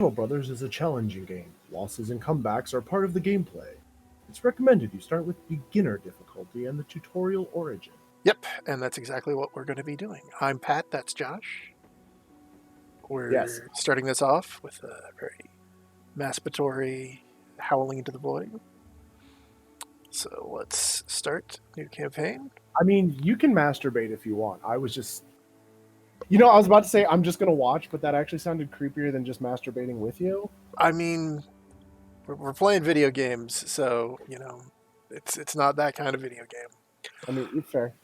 Battle Brothers is a challenging game. Losses and comebacks are part of the gameplay. It's recommended you start with beginner difficulty and the tutorial origin. Yep, and that's exactly what we're going to be doing. I'm Pat, that's Josh. Yes. We're starting this off with a very masturbatory howling into the void. So let's start new campaign. I mean, you can masturbate if you want. I was just. I was about to say I'm just going to watch, but that actually sounded creepier than just masturbating with you. I mean, we're playing video games, so, it's not that kind of video game. I mean, it's fair.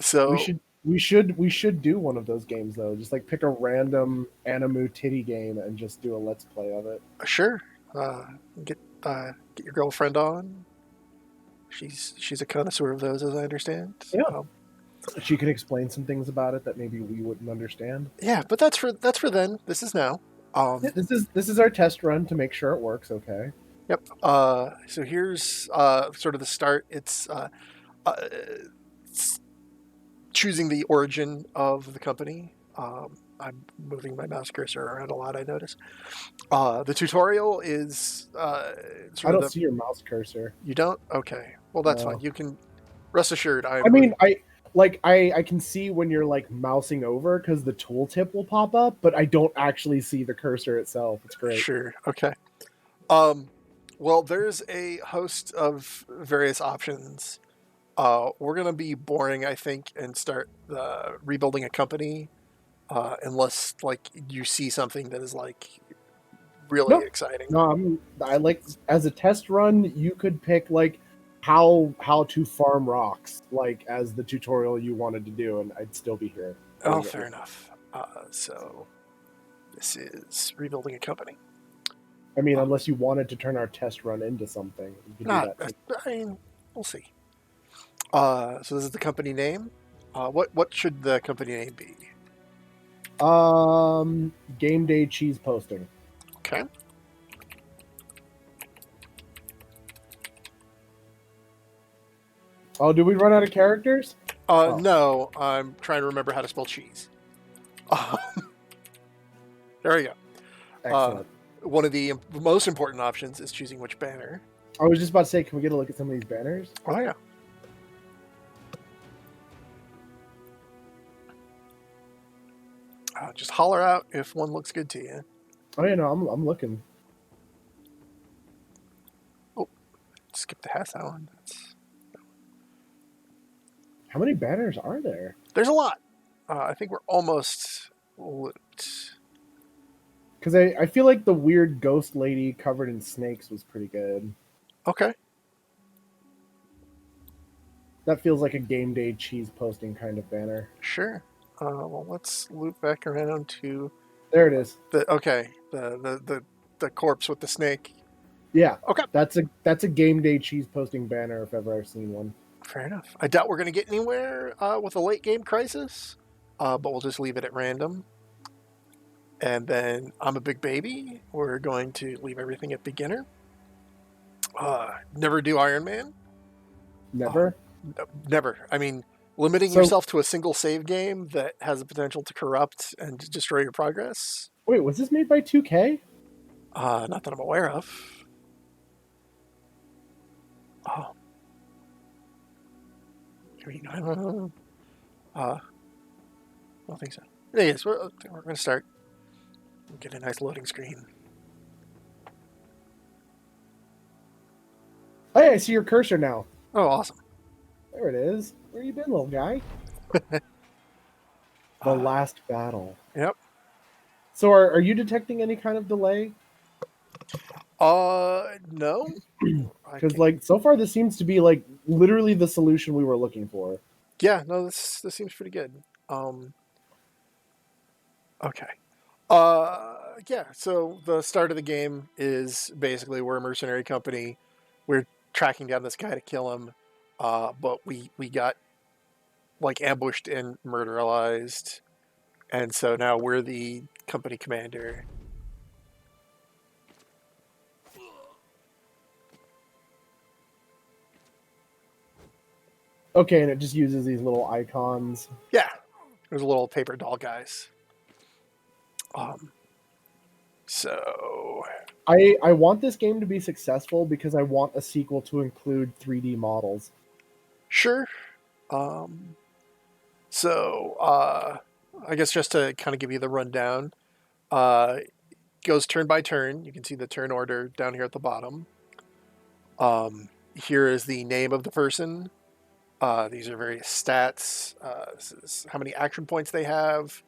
So We should do one of those games though. Just like pick a random Animu titty game and just do a let's play of it. sure, get your girlfriend on. She's a connoisseur of those, as I understand. Yeah. She could explain some things about it that maybe we wouldn't understand. Yeah, but that's for then. This is now. Yeah, this is our test run to make sure it works. Okay. Yep. So here's sort of the start. It's choosing the origin of the company. I'm moving my mouse cursor around a lot, I notice. The tutorial is I don't see your mouse cursor. You don't? Okay. Well, that's fine. You can rest assured. I can see when you're like mousing over because the tooltip will pop up, but I don't actually see the cursor itself. It's great. Sure. Okay. Well, there's a host of various options. We're going to be boring, I think, and start rebuilding a company unless like you see something that is like really exciting. No, I like as a test run, you could pick like how to farm rocks like as the tutorial you wanted to do, and I'd still be here. Oh, fair enough. So this is rebuilding a company. I mean, unless you wanted to turn our test run into something, you could do that too. I mean, we'll see. So this is the company name. What should the company name be? Game Day Cheese Posting. Okay. Oh, did we run out of characters? No, I'm trying to remember how to spell cheese. There we go. Excellent. One of the most important options is choosing which banner. I was just about to say, can we get a look at some of these banners? Oh, yeah. Just holler out if one looks good to you. Oh, yeah, no, I'm looking. Oh, skip the Hassa one. How many banners are there? There's a lot. I think we're almost looped. Because I feel like the weird ghost lady covered in snakes was pretty good. Okay. That feels like a Game Day cheese posting kind of banner. Sure. Well, let's loop back around to. There it is. The corpse with the snake. Yeah. Okay. That's a Game Day cheese posting banner if ever I've seen one. Fair enough. I doubt we're going to get anywhere with a late game crisis, but we'll just leave it at random. And then I'm a big baby. We're going to leave everything at beginner. Never do Iron Man. Never? Never. I mean, limiting yourself to a single save game that has the potential to corrupt and to destroy your progress. Wait, was this made by 2K? Not that I'm aware of. Oh. I don't think so. Yes, we're going to start. We'll get a nice loading screen. Hey, I see your cursor now. Oh, awesome. There it is. Where you been, little guy? The last battle. Yep. So are you detecting any kind of delay? No. Because like so far this seems to be like literally the solution we were looking for. Yeah, no, this seems pretty good. Okay. Yeah, so the start of the game is basically we're a mercenary company. We're tracking down this guy to kill him. But we got like ambushed and murderized. And so now we're the company commander. Okay, and it just uses these little icons. Yeah. There's little paper doll guys. So I want this game to be successful because I want a sequel to include 3D models. sure. Um, I guess just to kind of give you the rundown, goes turn by turn. You can see the turn order down here at the bottom. Here is the name of the person. These are various stats. This is how many action points they have,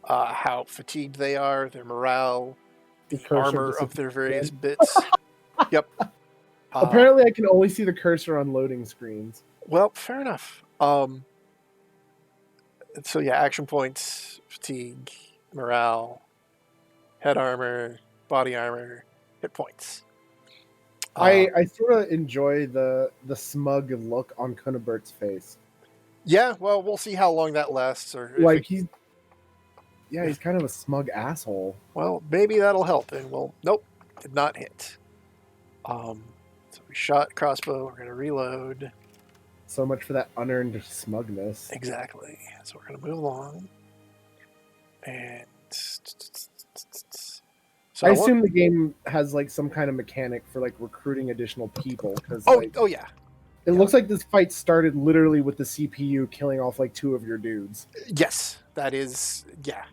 how fatigued they are, their morale, The the cursor armor of their various disappeared. bits. Yep. Apparently, I can only see the cursor on loading screens. Well, fair enough. So yeah, action points, fatigue, morale, head armor, body armor, hit points. I sort of enjoy the smug look on Kunabert's face. Yeah, well, we'll see how long that lasts, or if Like it, he's kind of a smug asshole. well, maybe that'll help. And well, nope, did not hit. So we shot crossbow. We're gonna reload. So much for that unearned smugness. Exactly. So we're gonna move along, and so I assume the game has like some kind of mechanic for like recruiting additional people because oh yeah, it looks like this fight started literally with the CPU killing off like 2 of your dudes. yes, that is yeah.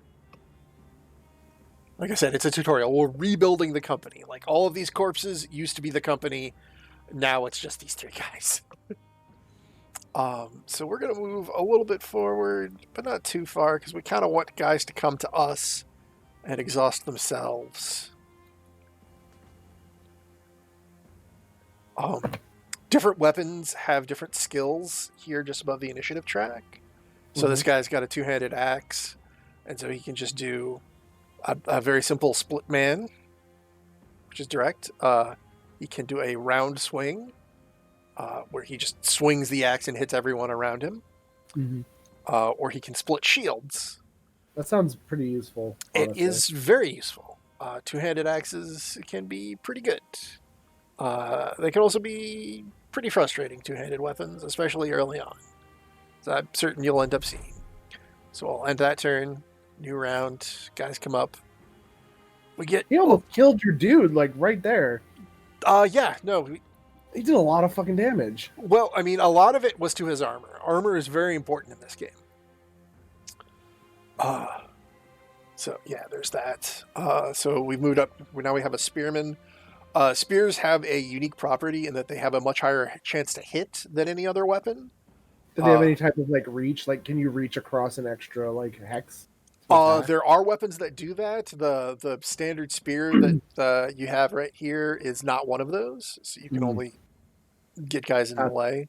Like I said, it's a tutorial. We're rebuilding the company. Like all of these corpses used to be the company. Now it's just these 3 guys. So we're gonna move a little bit forward, but not too far, because we kind of want guys to come to us and exhaust themselves. Different weapons have different skills here just above the initiative track. So this guy's got a 2-handed axe, and so he can just do a very simple split man, which is direct. He can do a round swing, where he just swings the axe and hits everyone around him. Mm-hmm. Or he can split shields. That sounds pretty useful. Honestly. It is very useful. 2-handed axes can be pretty good. They can also be pretty frustrating, 2-handed weapons, especially early on. So I'm certain you'll end up seeing. So I'll end that turn. New round. Guys come up. We get. He almost killed your dude, like right there. Yeah, no. He did a lot of fucking damage. Well, I mean, a lot of it was to his armor. Armor is very important in this game. So yeah, there's that. So we've moved up. Now we have a spearman. Spears have a unique property in that they have a much higher chance to hit than any other weapon. Do they have any type of like reach? Like, can you reach across an extra like hex? There are weapons that do that. The standard spear that you have right here is not one of those, so you can only get guys in melee.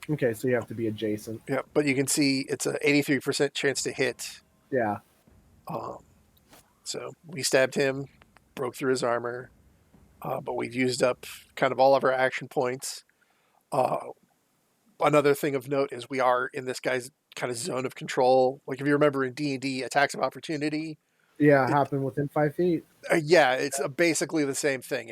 Okay, so you have to be adjacent. Yeah, but you can see it's an 83% chance to hit. Yeah. So we stabbed him, broke through his armor, but we've used up kind of all of our action points. Another thing of note is we are in this guy's kind of zone of control. Like if you remember in D&D, attacks of opportunity. Yeah, happen within 5 feet. Yeah, it's basically the same thing.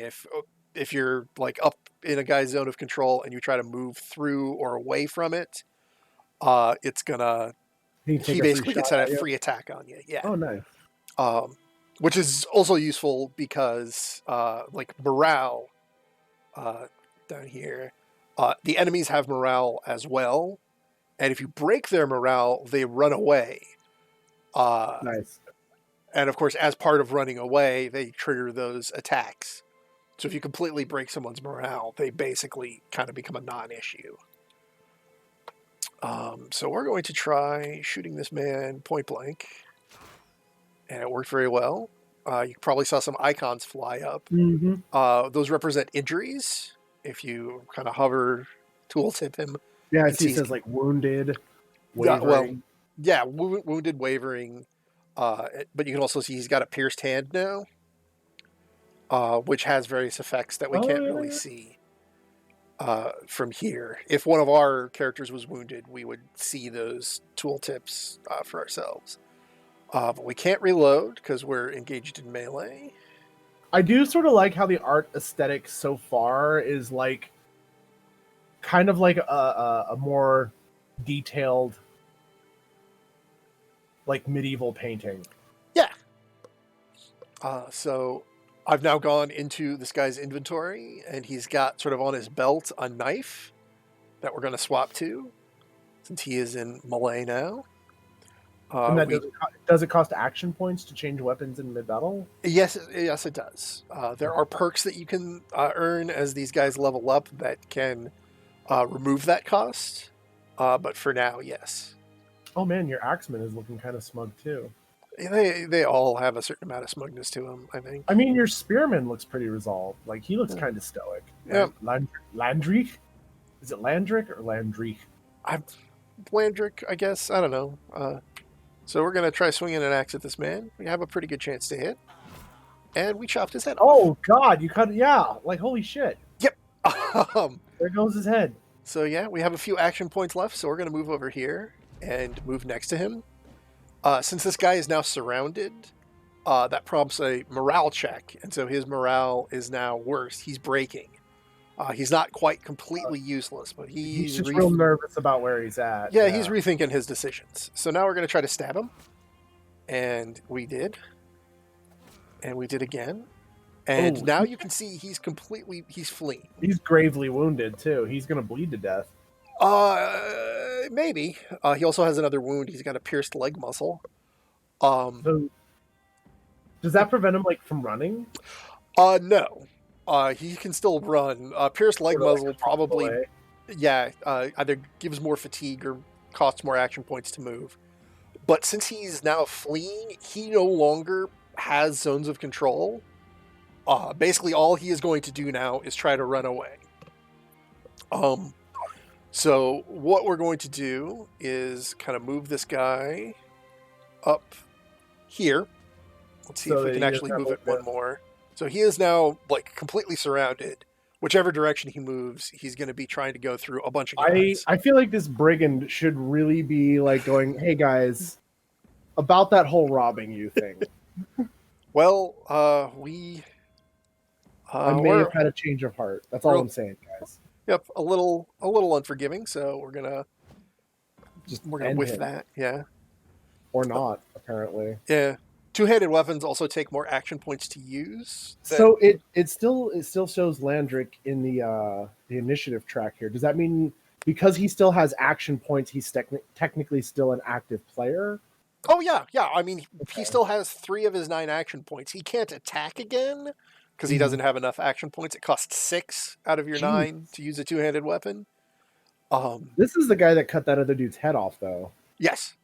If you're like up in a guy's zone of control and you try to move through or away from it, it's gonna. He basically gets a free attack on you. Yeah. Oh, nice. Which is also useful because like morale down here, the enemies have morale as well, and if you break their morale, they run away. Nice. And of course, as part of running away, they trigger those attacks. So if you completely break someone's morale, they basically kind of become a non-issue. So we're going to try shooting this man point blank. And it worked very well. You probably saw some icons fly up. Mm-hmm. Those represent injuries. If you kind of hover, tooltip him. Yeah, I see it says like wounded, wavering. Wounded, wavering. But you can also see he's got a pierced hand now, which has various effects that we can't really see from here. If one of our characters was wounded, we would see those tooltips for ourselves. But we can't reload because we're engaged in melee. I do sort of like how the art aesthetic so far is like kind of like a more detailed like medieval painting. Yeah. So I've now gone into this guy's inventory, and he's got sort of on his belt a knife that we're going to swap to, since he is in melee now. And that We does it cost action points to change weapons in mid battle? Yes, yes, it does. There are perks that you can earn as these guys level up that can remove that cost. But for now, yes. Oh man, your axeman is looking kind of smug too. They all have a certain amount of smugness to them, I think. I mean, your spearman looks pretty resolved. Like he looks kind of stoic. Yeah. Landrick? Is it Landrick or Landrick? Landrick, I guess. I don't know. So we're going to try swinging an axe at this man. We have a pretty good chance to hit. And we chopped his head off. Oh god, you cut like holy shit. Yep. There goes his head. So yeah, we have a few action points left, so we're going to move over here and move next to him. Since this guy is now surrounded, that prompts a morale check, and so his morale is now worse. He's breaking. He's not quite completely useless, but He's just real nervous about where he's at. Yeah, he's rethinking his decisions. So now we're going to try to stab him, and we did. And we did again. And now you can see he's fleeing. He's gravely wounded too. He's gonna bleed to death. Maybe. He also has another wound. He's got a pierced leg muscle. So does that prevent him from running? No. He can still run. Pierced leg muzzle probably, either gives more fatigue or costs more action points to move. But since he's now fleeing, he no longer has zones of control. Basically, all he is going to do now is try to run away. So what we're going to do is kind of move this guy up here. Let's see if we can actually move it one more. So he is now completely surrounded. Whichever direction he moves, he's going to be trying to go through a bunch of guys. I feel like this brigand should really be going, hey guys, about that whole robbing you thing. Well, I may have had a change of heart. That's all I'm saying, guys. Yep, a little unforgiving. So we're gonna whiff that, yeah, or not. Apparently, yeah. Two-handed weapons also take more action points to use. So it still shows Landrick in the initiative track here. Does that mean because he still has action points, he's technically still an active player? Oh yeah. I mean, he still has 3 of his 9 action points. He can't attack again because he doesn't have enough action points. It costs 6 out of your 9 to use a two-handed weapon. This is the guy that cut that other dude's head off, though. Yes.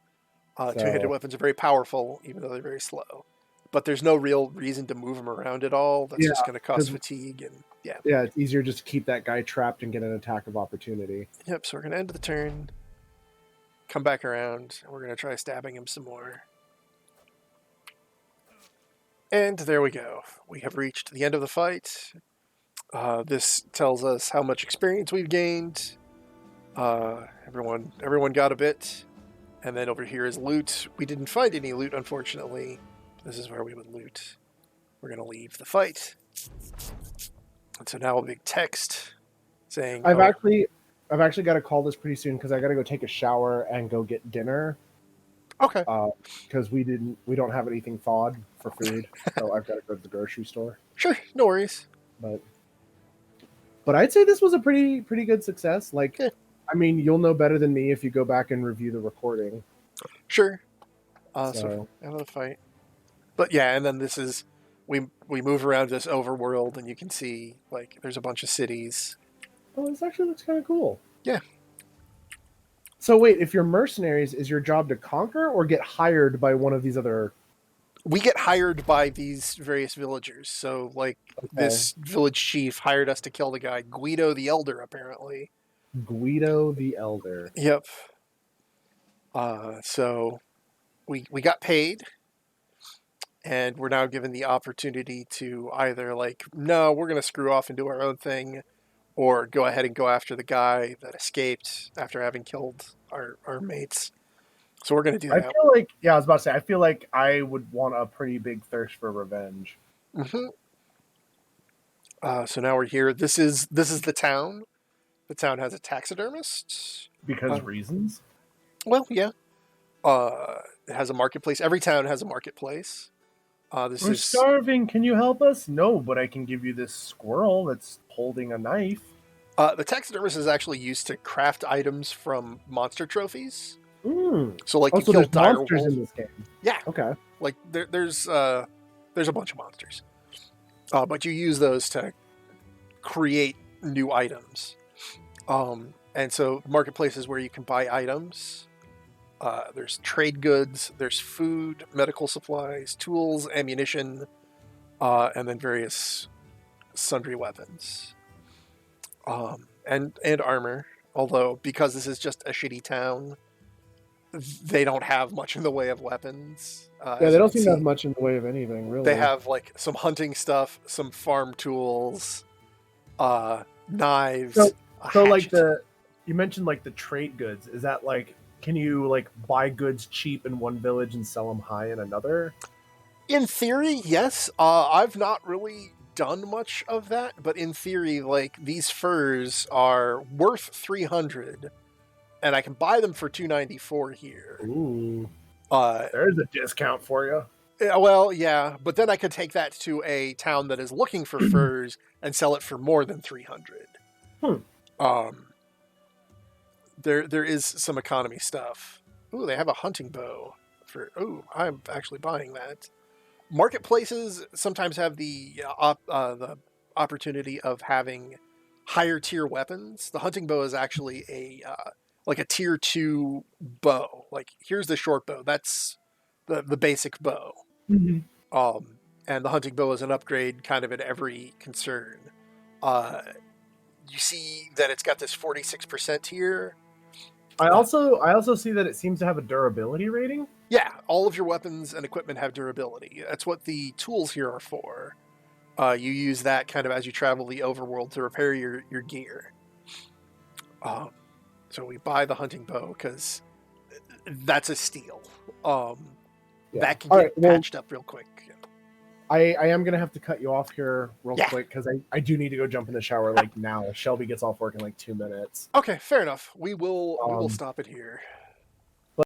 Two-handed weapons are very powerful, even though they're very slow. But there's no real reason to move them around at all. That's just going to cause fatigue. And yeah, it's easier just to keep that guy trapped and get an attack of opportunity. Yep, so we're going to end the turn, come back around, and we're going to try stabbing him some more. And there we go. We have reached the end of the fight. This tells us how much experience we've gained. Everyone got a bit. And then over here is loot. We didn't find any loot, unfortunately. This is where we would loot. We're going to leave the fight. And so now a big text saying... I've actually got to call this pretty soon because I got to go take a shower and go get dinner. Okay. Because we don't have anything thawed for food, so I've got to go to the grocery store. Sure, no worries. But I'd say this was a pretty good success. I mean, you'll know better than me if you go back and review the recording. Sure. So out of the fight. But yeah, and then this is we move around this overworld, and you can see there's a bunch of cities. Oh, this actually looks kind of cool. Yeah. So wait, if you're mercenaries, is your job to conquer or get hired by one of these other? We get hired by these various villagers. So this village chief hired us to kill the guy Guido the Elder, apparently. Guido the Elder. Yep. So we got paid, and we're now given the opportunity to either no, we're going to screw off and do our own thing, or go ahead and go after the guy that escaped after having killed our mates. So we're going to do that. I feel I was about to say, I feel like I would want a pretty big thirst for revenge. Mm-hmm. So now we're here. This is the town. The town has a taxidermist. Because reasons? Well, yeah. It has a marketplace. Every town has a marketplace. This We're is starving. Can you help us? No, but I can give you this squirrel that's holding a knife. the taxidermist is actually used to craft items from monster trophies. Mm. So like Oh, you so kill there's dire monsters wolf. in this game. Yeah, Okay. like there's a bunch of monsters, but you use those to create new items. And so marketplaces where you can buy items. There's trade goods, there's food, medical supplies, tools, ammunition, and then various sundry weapons, and armor. Although because this is just a shitty town, they don't have much in the way of weapons. Yeah, As they you don't can seem to have see, much in the way of anything, they really. have like some hunting stuff, some farm tools, So, knives, a so like hatchet. you mentioned like the trade goods. Is that like, can you like buy goods cheap in one village and sell them high in another? In theory, yes. I've not really done much of that, but in theory, like these furs are worth 300, and I can buy them for 294 here. Ooh, Uh, there's a discount for you. well, yeah, but then I could take that to a town that is looking for furs and sell it for more than 300. Hmm. Um, there is some economy stuff. Ooh, they have a hunting bow for. Ooh, I'm actually buying that. Marketplaces sometimes have the opportunity of having higher tier weapons. The hunting bow is actually a like a tier 2 bow. Like here's the short bow. That's the basic bow. Mhm. And the hunting bow is an upgrade kind of in every concern. Uh, you see that it's got this 46% here. I also see that it seems to have a durability rating. Yeah, all of your weapons and equipment have durability. That's what the tools here are for. You use that kind of as you travel the overworld to repair your gear. So we buy the hunting bow because that's a steal. Yeah. That can All get right. Well, patched up real quick. I am gonna have to cut you off here real Yeah. quick because I do need to go jump in the shower like now. Shelby gets off work in like 2 minutes. Okay, fair enough. We will Um, stop it here.